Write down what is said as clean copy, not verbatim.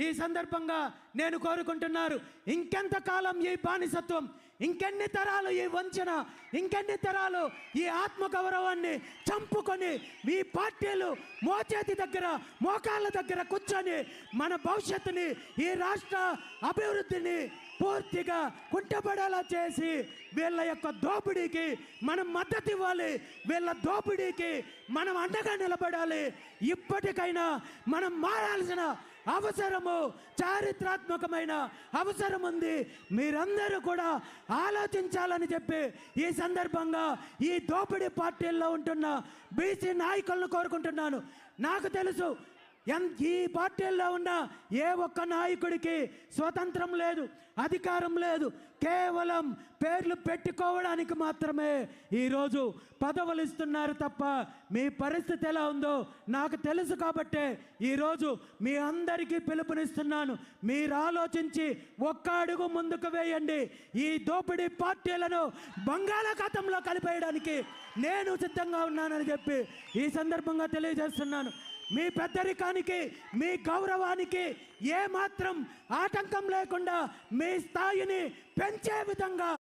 ఈ సందర్భంగా నేను కోరుకుంటున్నారు. ఇంకెంతకాలం ఈ బానిసత్వం, ఇంకెన్ని తరాలు ఈ వంచన, ఇంకెన్ని తరాలు ఈ ఆత్మగౌరవాన్ని చంపుకొని మీ పార్టీలు మోచేతి దగ్గర మోకాళ్ళ దగ్గర కూర్చొని మన భవిష్యత్తుని, ఈ రాష్ట్ర అభివృద్ధిని పూర్తిగా కుంటపడేలా చేసి వీళ్ళ యొక్క దోపిడీకి మనం మద్దతు ఇవ్వాలి. వీళ్ళ దోపిడీకి మనం అండగా నిలబడాలి. ఇప్పటికైనా మనం మారాల్సిన అవసరము, చారిత్రాత్మకమైన అవసరం ఉంది. మీరందరూ కూడా ఆలోచించాలని చెప్పి ఈ సందర్భంగా ఈ దోపిడీ పార్టీల్లో ఉంటున్న బీసీ నాయకులను కోరుకుంటున్నాను. నాకు తెలుసు ఈ పార్టీల్లో ఉన్న ఏ ఒక్క నాయకుడికి స్వతంత్రం లేదు, అధికారం లేదు. కేవలం పేర్లు పెట్టుకోవడానికి మాత్రమే ఈరోజు పదవులు ఇస్తున్నారు తప్ప మీ పరిస్థితి ఎలా ఉందో నాకు తెలుసు. కాబట్టే ఈరోజు మీ అందరికీ పిలుపునిస్తున్నాను. మీరు ఆలోచించి ఒక్క అడుగు ముందుకు వేయండి. ఈ దోపిడీ పార్టీలను బంగాళాఖాతంలో కలిపేయడానికి నేను సిద్ధంగా ఉన్నానని చెప్పి ఈ సందర్భంగా తెలియజేస్తున్నాను. మీ పెద్దరికానికి, మీ గౌరవానికి ఏమాత్రం ఆటంకం లేకుండా మీ స్థాయిని పెంచే విధంగా